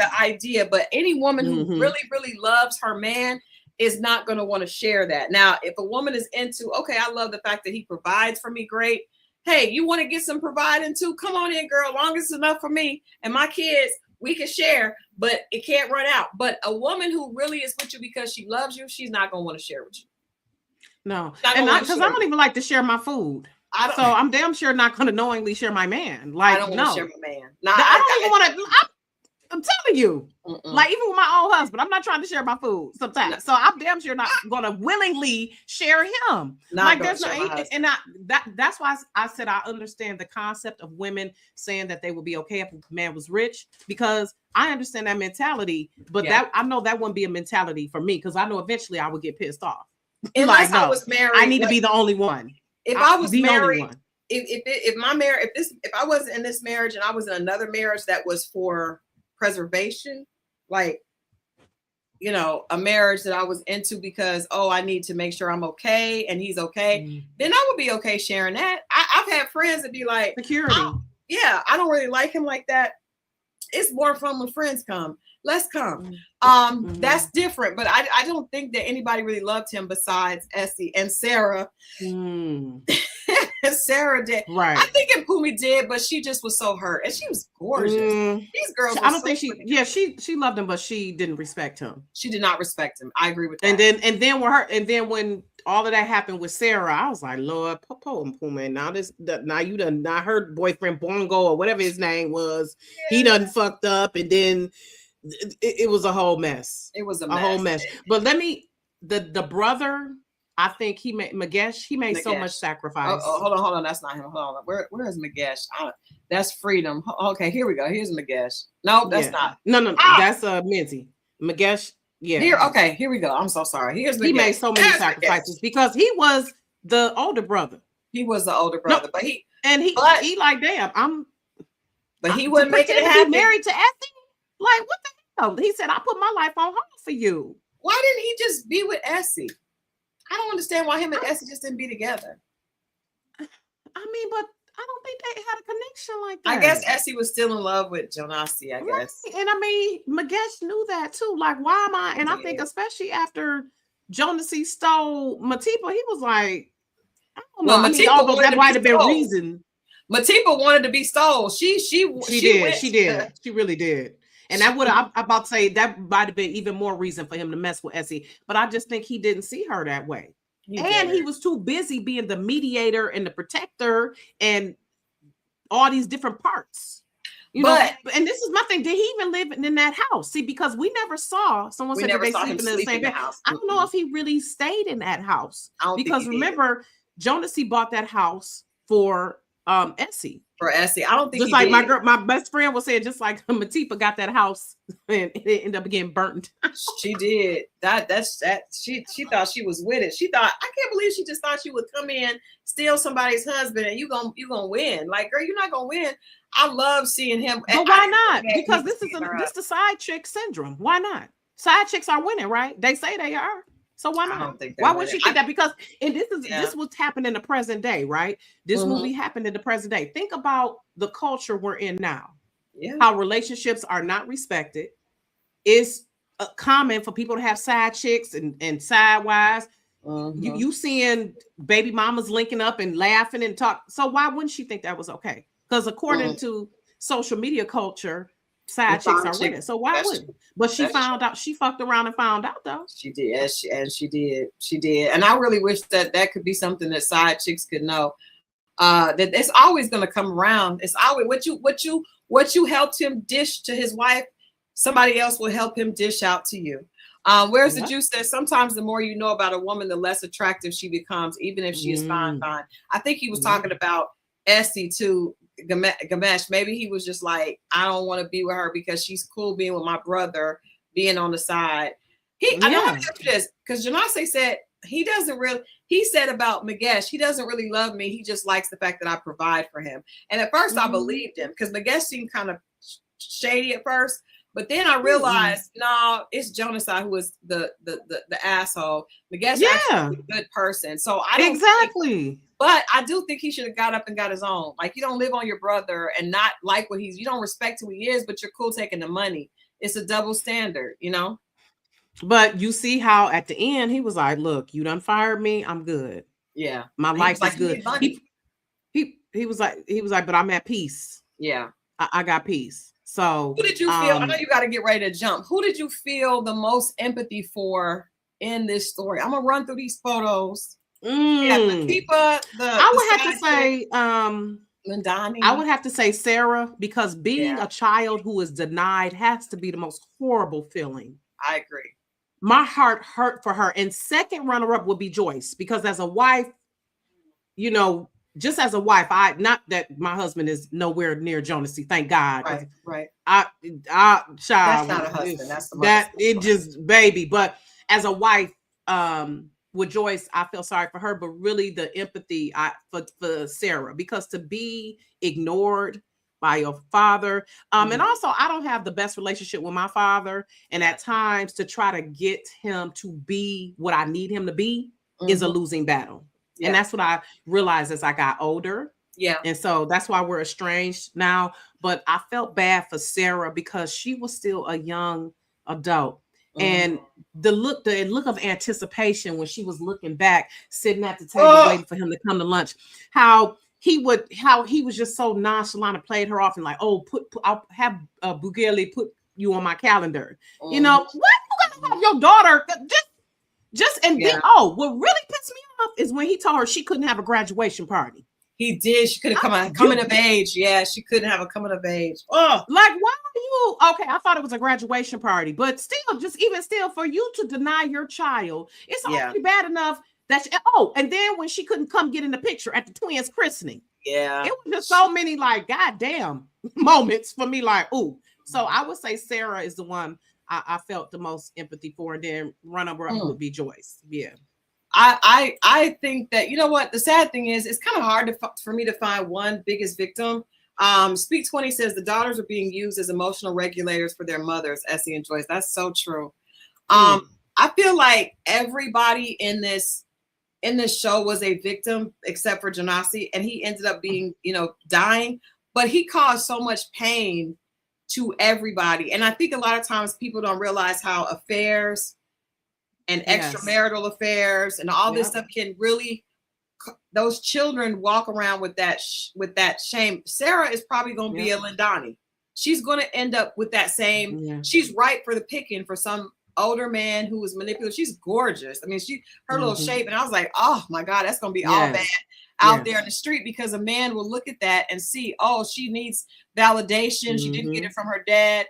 But any woman who really loves her man is not going to want to share that. Now, if a woman is into, okay, I love the fact that he provides for me, great. Hey, you want to get some providing too? Come on in, girl. Long as it's enough for me and my kids, we can share, but it can't run out. But a woman who really is with you because she loves you, she's not going to want to share with you. No, and because I don't even like to share my food. So I'm damn sure not going to knowingly share my man. Like, I don't want to share my man. I don't even want to. I'm telling you, like even with my own husband, I'm not trying to share my food sometimes. No. So I'm damn sure not going to willingly share him. Like there's that's why I said I understand the concept of women saying that they would be okay if a man was rich, because I understand that mentality. But that I know that wouldn't be a mentality for me, because I know eventually I would get pissed off. Unless I was married, I need to be the only one. If I was married, if I wasn't in this marriage and I was in another marriage that was for preservation, like, a marriage that I was into because, I need to make sure I'm okay and he's okay, then I would be okay sharing that. I've had friends that be like, security. I don't really like him like that. It's more fun when friends come. Let's come. That's different. But I don't think that anybody really loved him besides Essie and Sarah. Sarah did. Right. I think Pumi did, but she just was so hurt. And she was gorgeous. These girls. I don't think she loved him, but she didn't respect him. She did not respect him. I agree with that. And then when all of that happened with Sarah, I was like, Lord, Popo and Puma. Now you done not her boyfriend Bongo or whatever his name was. Yeah. He done fucked up, and then it was a whole mess. It was a whole mess. But the brother, I think he made Magesh. He made so much sacrifice. Hold on. That's not him. Hold on. Where is Magesh? That's Freedom. Okay, here we go. Here's Magesh. No, that's not. No. That's Minzy. Magesh. Yeah. Here we go. I'm so sorry. Here's Magesh. He made so many sacrifices because he was the older brother. He was the older brother, but he like, damn, but he wouldn't make it happen. Married to Essie? Like, what the hell? He said, I put my life on hold for you. Why didn't he just be with Essie? I don't understand why him and Essie just didn't be together. I mean, but I don't think they had a connection like that. I guess Essie was still in love with Jonasi, I guess. Right. And I mean, Magesh knew that too. Like, why am I? And I think especially after Jonasi stole Matipa, he was like, I don't know. Well, Matipa that might have been reason. Matipa wanted to be stole. She did. She really did. And that would I'm about to say that might have been even more reason for him to mess with Essie. But I just think he didn't see her that way. He was too busy being the mediator and the protector and all these different parts. And this is my thing. Did he even live in that house? See, because we never saw someone said that they sleeping in the same bed. I don't know if he really stayed in that house. Because remember, Jonasi bought that house for Essie. For Essie. I don't think just like my best friend was saying, just like Matipa got that house and it ended up getting burnt. She did. She thought she was with it. She thought, I can't believe she just thought she would come in, steal somebody's husband, and you gonna win. Like, girl, you're not gonna win. I love seeing him. But why not? Because this is the side chick syndrome. Why not? Side chicks are winning, right? They say they are. So why not? I don't think why would she think that? Because this was happening in the present day, right? This movie happened in the present day. Think about the culture we're in now. Yeah. How relationships are not respected. It's common for people to have side chicks and side wives. You seeing baby mamas linking up and laughing and talk. So why wouldn't she think that was okay? Because according to social media culture, side chicks are winning. So why wouldn't? But she found out. She fucked around and found out though. She did. She did. And I really wish that could be something that side chicks could know. That it's always going to come around. It's always what you helped him dish to his wife, somebody else will help him dish out to you. Where's the juice that sometimes the more you know about a woman, the less attractive she becomes, even if she is fine. I think he was talking about Essie too. Gamesh, maybe he was just like, I don't want to be with her because she's cool being with my brother, being on the side. I know how to answer this because Jonasi said he said about Magesh, he doesn't really love me. He just likes the fact that I provide for him. And at first I believed him because Magesh seemed kind of shady at first. But then I realized, no, it's Jonasi who is the asshole. Magesh is actually a good person. So I don't but I do think he should have got up and got his own. Like, you don't live on your brother and not like what you don't respect who he is, but you're cool taking the money. It's a double standard, you know? But you see how at the end he was like, look, you done fired me. I'm good. Yeah. My life is good. He was like, but I'm at peace. Yeah. I got peace. So who did you feel? I know you got to get ready to jump. Who did you feel the most empathy for in this story? I'm gonna run through these photos. Matipa, I would have to say Lindani. I would have to say Sarah, because being a child who is denied has to be the most horrible feeling. I agree. My heart hurt for her. And second runner-up would be Joyce, because as a wife, you know, just as a wife, not that my husband is nowhere near Jonasi, thank God. Right. That's not a husband. That's the baby. But as a wife, with Joyce, I feel sorry for her, but really the empathy for Sarah, because to be ignored by your father, and also I don't have the best relationship with my father, and at times to try to get him to be what I need him to be is a losing battle. And that's what I realized as I got older. Yeah. And so that's why we're estranged now. But I felt bad for Sarah because she was still a young adult. And the look of anticipation when she was looking back, sitting at the table waiting for him to come to lunch, how he was just so nonchalant and played her off and like, oh, I'll have Bugeli put you on my calendar. You know, what you gonna have your daughter what really pissed me off is when he told her she couldn't have a graduation party. He did. She could have coming of age. Yeah, she couldn't have a coming of age. Oh, like, why are you? Okay, I thought it was a graduation party, but still, for you to deny your child, it's already bad enough And then when she couldn't come get in the picture at the twins' christening. Yeah. It was just so many like goddamn moments for me, like, ooh. So I would say Sarah is the one I felt the most empathy for, and then runner-up would be Joyce. Yeah. I think that, you know what, the sad thing is, it's kind of hard for me to find one biggest victim. Speak 20 says the daughters are being used as emotional regulators for their mothers, Essie and Joyce. That's so true. I feel like everybody in this show was a victim except for Janasi, and he ended up being, dying, but he caused so much pain to everybody. And I think a lot of times people don't realize how affairs and extramarital affairs and all this stuff can really, those children walk around with that shame. Sarah is probably going to be a Lindani. She's going to end up with that same, she's ripe for the picking for some older man who was manipulative. She's gorgeous. I mean, her little shape. And I was like, oh my God, that's going to be all bad out there in the street, because a man will look at that and see, oh, she needs validation. She didn't get it from her dad.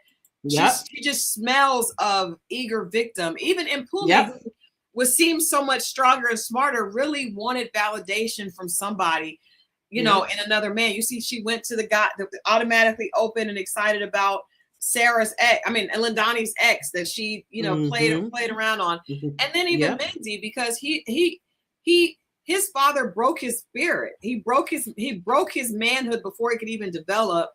She just smells of eager victim. Even Impumi, who seemed so much stronger and smarter, really wanted validation from somebody, in another man. You see, she went to the guy that automatically open and excited about Sarah's ex, and Lindani's ex that she, played around on. And then even Mendy, because his father broke his spirit. He broke his manhood before he could even develop.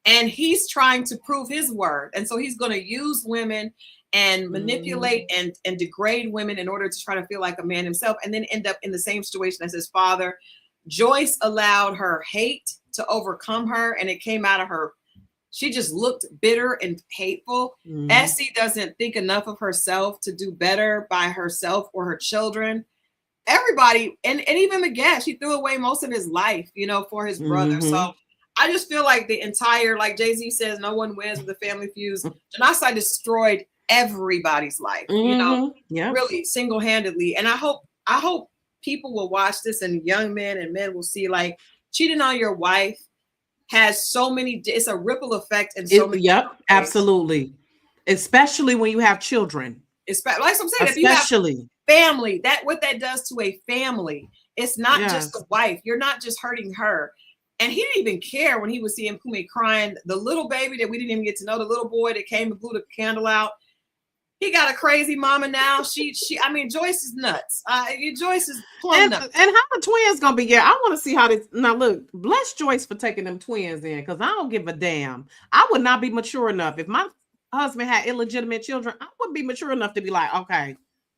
And he's trying to prove his worth. And so he's going to use women and manipulate and degrade women in order to try to feel like a man himself, and then end up in the same situation as his father. Joyce allowed her hate to overcome her, and it came out of her. She just looked bitter and hateful. Essie doesn't think enough of herself to do better by herself or her children. Everybody, and even Miguel, she threw away most of his life, for his brother. So I just feel like the entire, like Jay-Z says, no one wins with the family feuds. Genocide destroyed everybody's life, really single-handedly. And I hope people will watch this, and young men and men will see, like, cheating on your wife has so many, it's a ripple effect in so many ways. Absolutely. Especially when you have children. Like I'm saying, if you have family, what that does to a family, it's not just the wife. You're not just hurting her. And he didn't even care when he was seeing Pumi crying. The little baby that we didn't even get to know, the little boy that came and blew the candle out, he got a crazy mama now. Joyce is nuts. Joyce is plumb nuts. And how the twins gonna be? Yeah, I want to see how this. Now look, bless Joyce for taking them twins in, because I don't give a damn. I would not be mature enough if my husband had illegitimate children. I wouldn't be mature enough to be like, okay,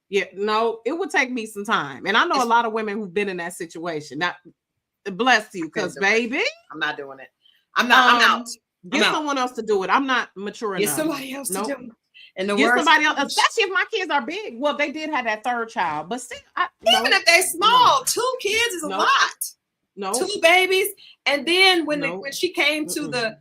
it would take me some time. And I know a lot of women who've been in that situation. Now, bless you, because baby, I'm not doing it. I'm out. Get someone else to do it. I'm not mature enough. Get somebody else to do it. And somebody else, especially if my kids are big. Well, they did have that third child, but still, even if they're small, 2 kids is a lot. No, 2 babies. And then when she came to the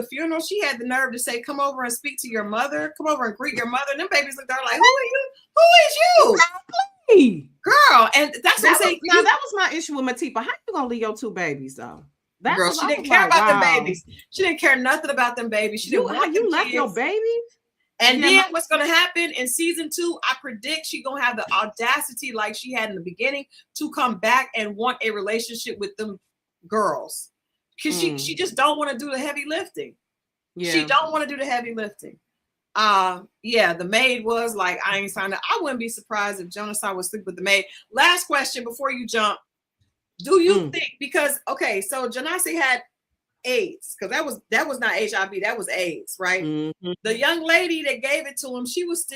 funeral, she had the nerve to say, "Come over and speak to your mother. Come over and greet your mother." And them babies looked at her like, "Who are you? Who is you, girl?" And that's what I'm saying. Now that was my issue with Matipa. How you gonna leave your 2 babies though? Girl, she didn't care about them babies. She didn't care nothing about them babies. She didn't want you left your babies. And then what's going to happen in season 2, I predict she's going to have the audacity like she had in the beginning to come back and want a relationship with them girls. Because she just don't want to do the heavy lifting. Yeah. She don't want to do the heavy lifting. The maid was like, I ain't signed up. I wouldn't be surprised if Jonathan would sleep with the maid. Last question before you jump. Do you think, because, okay, so Janasi had AIDS, because that was not HIV, that was AIDS, right? The young lady that gave it to him, she was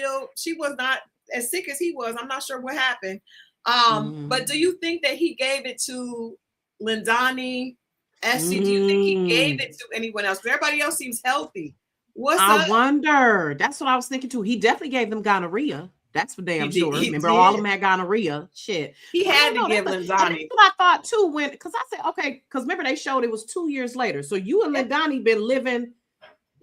not as sick as he was. I'm not sure what happened. But do you think that he gave it to Lindani, Essie? Do you think he gave it to anyone else? Because everybody else seems healthy. I wonder. That's what I was thinking too. He definitely gave them gonorrhea. That's for damn sure. Remember, all of them had gonorrhea. Shit. He had to give Lindani. That's what I thought too, because I said, okay, because remember they showed it was 2 years later. So you and Lindani been living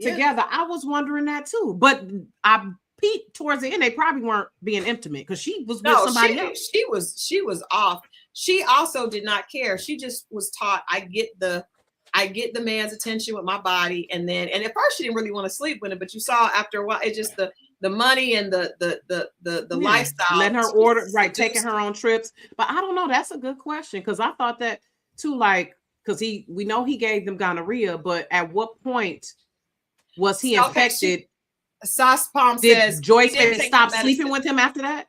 together. I was wondering that too. But I peeped towards the end, they probably weren't being intimate because she was with somebody else. She was off. She also did not care. She just was taught, I get the man's attention with my body. And at first she didn't really want to sleep with him, but you saw after a while, it just the the money and the lifestyle. Letting her order, right, taking her on trips. But I don't know. That's a good question, because I thought that too, like, because we know he gave them gonorrhea, but at what point was he infected? Sauce Palm Did says Joyce stop sleeping with him after that?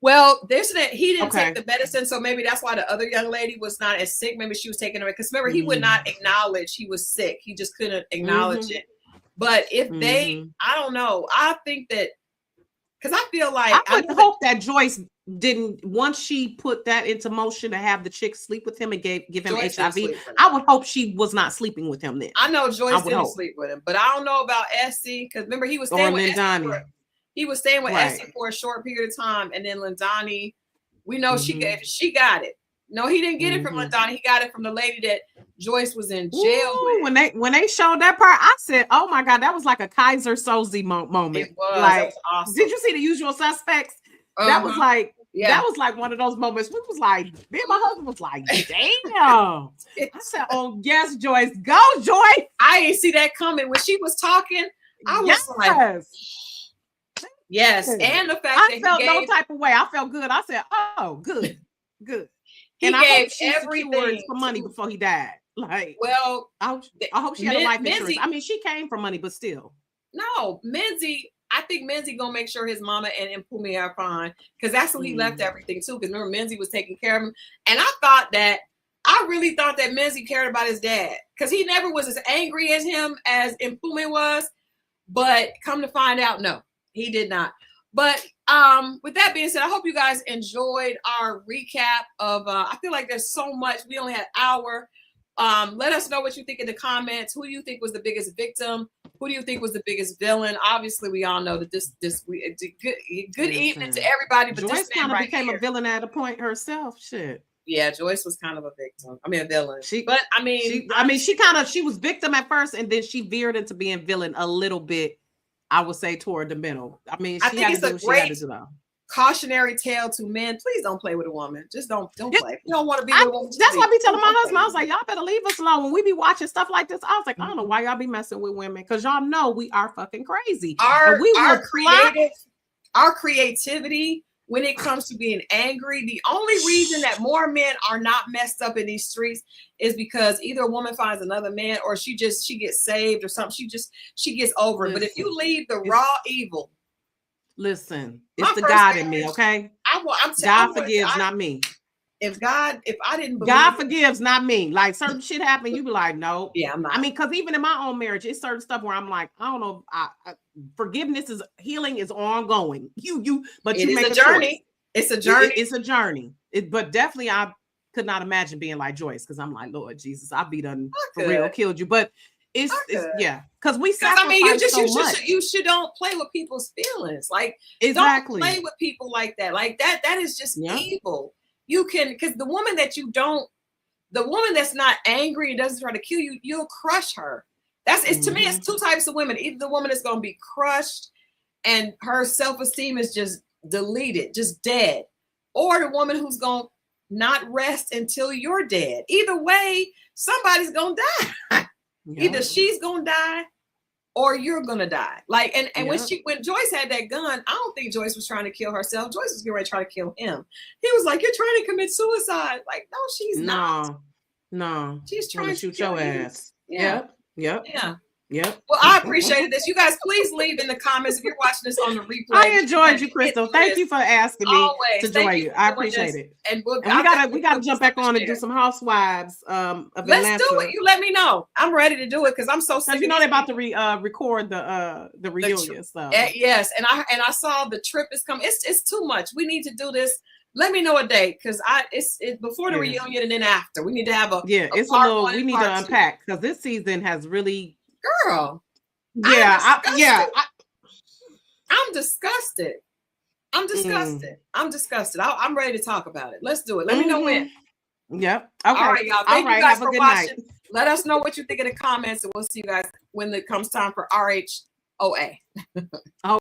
Well, he didn't take the medicine, so maybe that's why the other young lady was not as sick. Maybe she was taking it because remember, he would not acknowledge he was sick. He just couldn't acknowledge it. But if I don't know. I think that because I feel like I would hope that Joyce didn't, once she put that into motion to have the chick sleep with him and give him Joyce HIV. I would hope she was not sleeping with him then. I know Joyce didn't sleep with him, but I don't know about Essie because remember he was staying with Essie. He was staying with Essie for a short period of time, and then Lindani, we know she got it. No, he didn't get it from Lindani. He got it from the lady that Joyce was in jail with. When they showed that part, I said, "Oh my God, that was like a Kaiser Soze moment." It was. Like, that was awesome. Did you see The Usual Suspects? That was like, that was like one of those moments. Which was like, me and my husband was like, "Damn!" I said, "Oh yes, Joyce, go, Joyce." I didn't see that coming when she was talking. I was like. Yes, and the fact I felt no type of way. I felt good. I said, "Oh, good." He and gave everything for money before he died. Like, well, I hope she had a life insurance. I mean, she came from money, but still. No, Menzie. I think Menzie gonna make sure his mama and Pumi are fine because that's who he left everything to. Because remember, Menzie was taking care of him, and I really thought that Menzie cared about his dad because he never was as angry as him as Pumi was. But come to find out, no. He did not. But with that being said, I hope you guys enjoyed our recap of I feel like there's so much. We only had an hour. Let us know what you think in the comments. Who do you think was the biggest victim? Who do you think was the biggest villain? Obviously, we all know that good evening to everybody. But Joyce kind of became a villain at a point herself. Shit. Yeah, Joyce was kind of a victim. I mean, a villain. She was victim at first, and then she veered into being villain a little bit. I would say toward the middle. I mean, I think it's a great cautionary tale to men. Please don't play with a woman. Just don't play. You don't want to be with a woman. That's why I be telling my husband, I was like, y'all better leave us alone. When we be watching stuff like this, I was like, I don't know why y'all be messing with women, because y'all know we are fucking crazy. Our creativity when it comes to being angry, the only reason that more men are not messed up in these streets is because either a woman finds another man or she gets saved or something. She gets over it. But if you leave the raw evil, listen, it's the God in me, okay? God forgives, not me. If I didn't believe God forgives, not me. Like certain shit happen, you be like, no. Yeah, I'm not. I mean, because even in my own marriage, it's certain stuff where I'm like, I don't know. Forgiveness is healing is ongoing. But it you make a journey. It's a journey. It's a journey. But definitely, I could not imagine being like Joyce, because I'm like, Lord Jesus, I'll be done for real, killed you. But it's yeah, because we sacrifice so much. You should don't play with people's feelings. Like exactly, don't play with people like that. Like that is just evil. You can, because the woman that's not angry and doesn't try to kill you, you'll crush her. To me, it's two types of women. Either the woman that's going to be crushed and her self-esteem is just deleted, just dead, or the woman who's going to not rest until you're dead. Either way, somebody's going to die. Either she's going to die or you're gonna die. Like, and when Joyce had that gun, I don't think Joyce was trying to kill herself. Joyce was getting ready to try to kill him. He was like, "You're trying to commit suicide." Like, no, she's not. No, she's trying to shoot your ass. Yeah. Yep. Well, I appreciated this. You guys, please leave in the comments if you're watching this on the replay. I enjoyed you, Christal. Thank you for asking me to join you. I appreciate it. And we gotta jump back on and do some housewives of Atlanta. Let's do it. You let me know. I'm ready to do it because I'm so sick. You know they're about to record the reunion stuff. Yes, and I saw the trip is coming. It's too much. We need to do this. Let me know a date because it's before the reunion and then after. We need to have it's a little. We need to unpack because this season has really. Girl. Yeah. I'm disgusted. I'm disgusted. I'm ready to talk about it. Let's do it. Let me know when. Yep. Okay. All right, y'all. Thank you guys for watching. Night. Let us know what you think in the comments, and we'll see you guys when it comes time for RHOA.